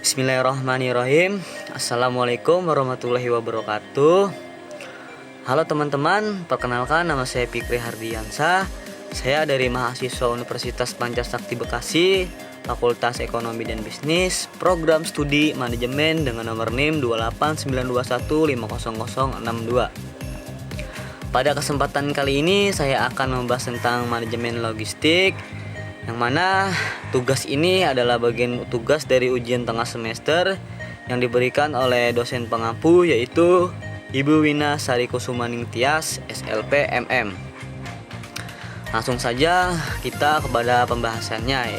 Bismillahirrahmanirrahim. Assalamualaikum warahmatullahi wabarakatuh. Halo teman-teman, perkenalkan nama saya Fikri Hardiansyah. Saya dari mahasiswa Universitas Pancasakti Bekasi, Fakultas Ekonomi dan Bisnis, Program Studi Manajemen dengan nomor NIM 28921500062. Pada kesempatan kali ini saya akan membahas tentang manajemen logistik, yang mana tugas ini adalah bagian tugas dari ujian tengah semester yang diberikan oleh dosen pengampu, yaitu Ibu Wina Sari Kusumaning Tias, SLP MM. Langsung saja kita kepada pembahasannya.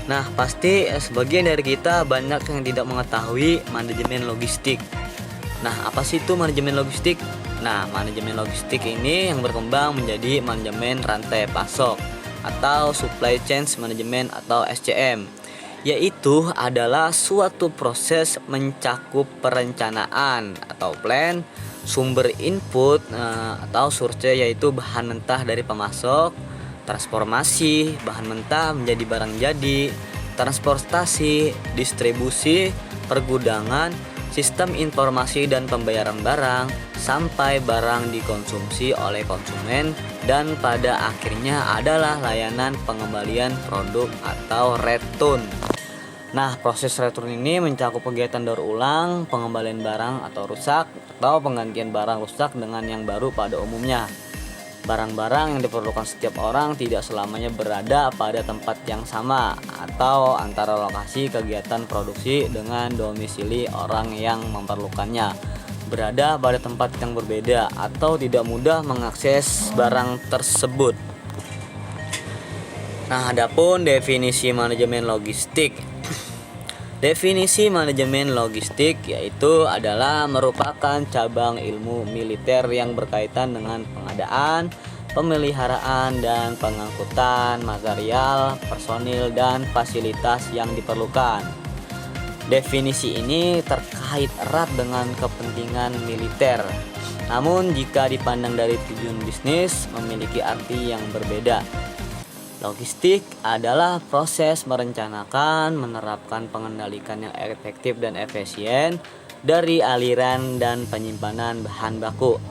Nah, pasti sebagian dari kita banyak yang tidak mengetahui manajemen logistik. Nah, apa sih itu manajemen logistik? Nah, manajemen logistik ini yang berkembang menjadi manajemen rantai pasok atau supply chain management atau SCM, yaitu adalah suatu proses mencakup perencanaan atau plan, sumber input atau source, yaitu bahan mentah dari pemasok, transformasi bahan mentah menjadi barang jadi, transportasi, distribusi, pergudangan, sistem informasi dan pembayaran barang, sampai barang dikonsumsi oleh konsumen, dan pada akhirnya adalah layanan pengembalian produk atau return. Nah, proses return ini mencakup kegiatan daur ulang, pengembalian barang atau rusak, atau penggantian barang rusak dengan yang baru pada umumnya. Barang-barang yang diperlukan setiap orang tidak selamanya berada pada tempat yang sama atau antara lokasi kegiatan produksi dengan domisili orang yang memerlukannya berada pada tempat yang berbeda atau tidak mudah mengakses barang tersebut. Nah, adapun definisi manajemen logistik. Definisi manajemen logistik yaitu adalah merupakan cabang ilmu militer yang berkaitan dengan pengadaan, pemeliharaan dan pengangkutan material, personil dan fasilitas yang diperlukan. Definisi ini terkait erat dengan kepentingan militer. Namun jika dipandang dari tujuan bisnis memiliki arti yang berbeda. Logistik adalah proses merencanakan, menerapkan pengendalian yang efektif dan efisien dari aliran dan penyimpanan bahan baku,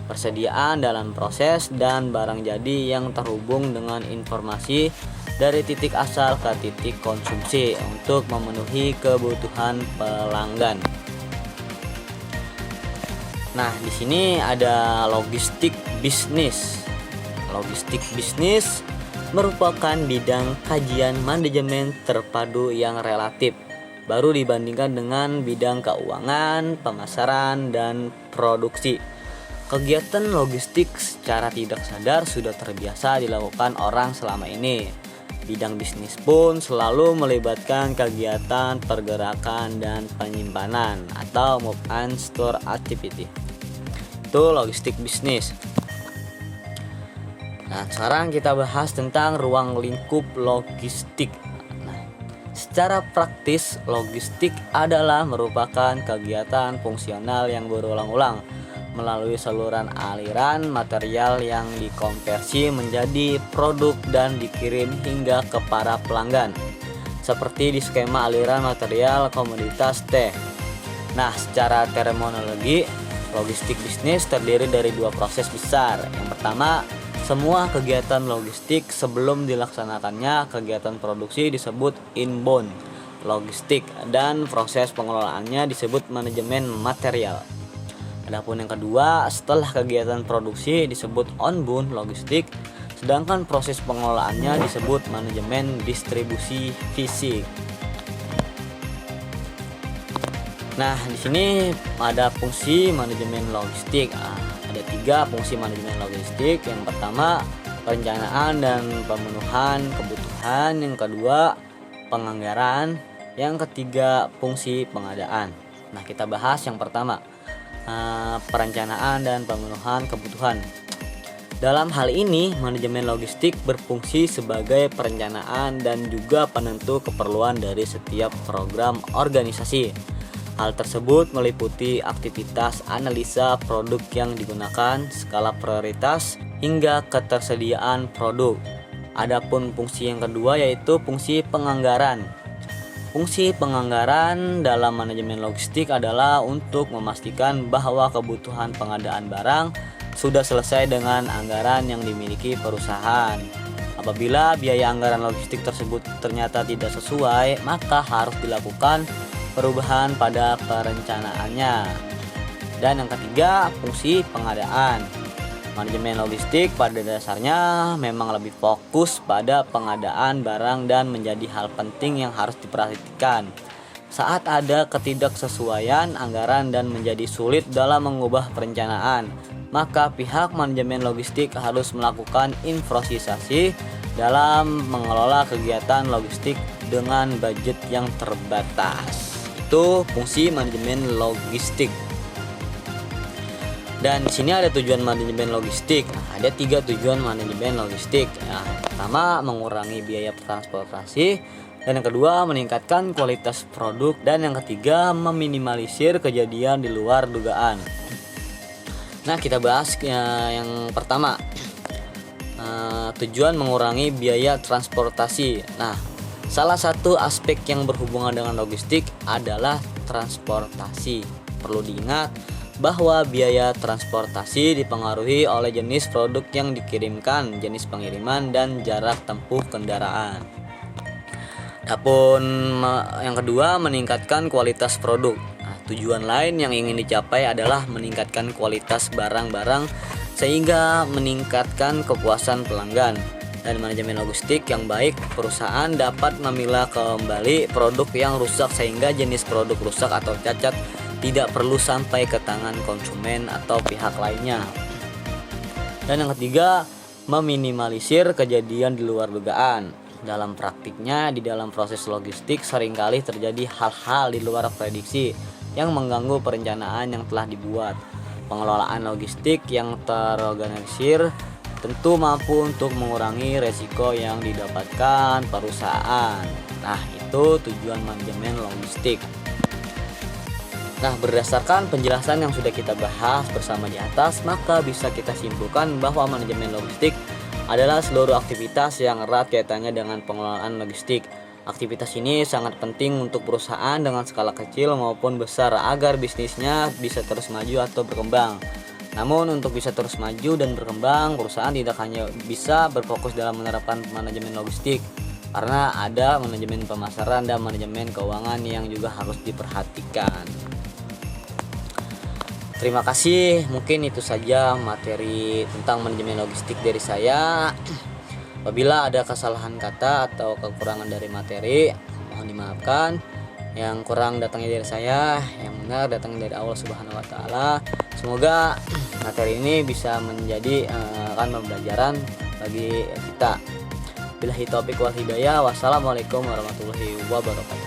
persediaan dalam proses dan barang jadi yang terhubung dengan informasi dari titik asal ke titik konsumsi untuk memenuhi kebutuhan pelanggan. Nah, di sini ada logistik bisnis. Logistik bisnis merupakan bidang kajian manajemen terpadu yang relatif baru dibandingkan dengan bidang keuangan, pemasaran, dan produksi. Kegiatan logistik secara tidak sadar sudah terbiasa dilakukan orang selama ini. Bidang bisnis pun selalu melibatkan kegiatan pergerakan dan penyimpanan atau move and store activity. Itu logistik bisnis. Nah, sekarang kita bahas tentang ruang lingkup logistik. Nah, secara praktis, logistik adalah merupakan kegiatan fungsional yang berulang-ulang melalui saluran aliran material yang dikonversi menjadi produk dan dikirim hingga ke para pelanggan, seperti di skema aliran material komoditas teh. Nah, secara terminologi, logistik bisnis terdiri dari dua proses besar. Yang pertama, semua kegiatan logistik sebelum dilaksanakannya kegiatan produksi disebut inbound logistik dan proses pengelolaannya disebut manajemen material. Adapun yang kedua, setelah kegiatan produksi disebut outbound logistik, sedangkan proses pengelolaannya disebut manajemen distribusi fisik. Nah, di sini ada fungsi manajemen logistik. Ada 3 fungsi manajemen logistik. Yang pertama, perencanaan dan pemenuhan kebutuhan. Yang kedua, penganggaran. Yang ketiga, fungsi pengadaan. Nah, kita bahas yang pertama, perencanaan dan pemenuhan kebutuhan. Dalam hal ini, manajemen logistik berfungsi sebagai perencanaan dan juga penentu keperluan dari setiap program organisasi. Hal tersebut meliputi aktivitas analisa produk yang digunakan, skala prioritas, hingga ketersediaan produk. Adapun fungsi yang kedua yaitu fungsi penganggaran. Fungsi penganggaran dalam manajemen logistik adalah untuk memastikan bahwa kebutuhan pengadaan barang sudah selesai dengan anggaran yang dimiliki perusahaan. Apabila biaya anggaran logistik tersebut ternyata tidak sesuai, maka harus dilakukan perubahan pada perencanaannya. Dan yang ketiga, fungsi pengadaan. Manajemen logistik pada dasarnya memang lebih fokus pada pengadaan barang dan menjadi hal penting yang harus diperhatikan. Saat ada ketidaksesuaian anggaran dan menjadi sulit dalam mengubah perencanaan, maka pihak manajemen logistik harus melakukan improvisasi dalam mengelola kegiatan logistik dengan budget yang terbatas. Itu fungsi manajemen logistik. Dan di sini ada tujuan manajemen logistik. Nah, ada 3 tujuan manajemen logistik. Nah, yang pertama, mengurangi biaya transportasi, dan yang kedua, meningkatkan kualitas produk, dan yang ketiga, meminimalisir kejadian di luar dugaan. Nah, kita bahas yang pertama, tujuan mengurangi biaya transportasi. Nah, salah satu aspek yang berhubungan dengan logistik adalah transportasi. Perlu diingat bahwa biaya transportasi dipengaruhi oleh jenis produk yang dikirimkan, jenis pengiriman, dan jarak tempuh kendaraan. Adapun yang kedua, meningkatkan kualitas produk. Nah, tujuan lain yang ingin dicapai adalah meningkatkan kualitas barang-barang sehingga meningkatkan kepuasan pelanggan. Dan manajemen logistik yang baik, perusahaan dapat memilah kembali produk yang rusak sehingga jenis produk rusak atau cacat tidak perlu sampai ke tangan konsumen atau pihak lainnya. Dan yang ketiga, meminimalisir kejadian di luar dugaan. Dalam praktiknya, di dalam proses logistik seringkali terjadi hal-hal di luar prediksi yang mengganggu perencanaan yang telah dibuat. Pengelolaan logistik yang terorganisir tentu mampu untuk mengurangi resiko yang didapatkan perusahaan. Nah, itu tujuan manajemen logistik. Nah, berdasarkan penjelasan yang sudah kita bahas bersama di atas, maka bisa kita simpulkan bahwa manajemen logistik adalah seluruh aktivitas yang erat kaitannya dengan pengelolaan logistik. Aktivitas ini sangat penting untuk perusahaan dengan skala kecil maupun besar agar bisnisnya bisa terus maju atau berkembang. Namun untuk bisa terus maju dan berkembang, perusahaan tidak hanya bisa berfokus dalam menerapkan manajemen logistik, karena ada manajemen pemasaran dan manajemen keuangan yang juga harus diperhatikan. Terima kasih, mungkin itu saja materi tentang manajemen logistik dari saya. Apabila ada kesalahan kata atau kekurangan dari materi, mohon dimaafkan. Yang kurang datangnya dari saya, yang benar datangnya dari Allah Subhanahu wa taala. Semoga materi ini bisa menjadi pembelajaran bagi kita. Billahi taufiq wal hidayah. Wassalamualaikum warahmatullahi wabarakatuh.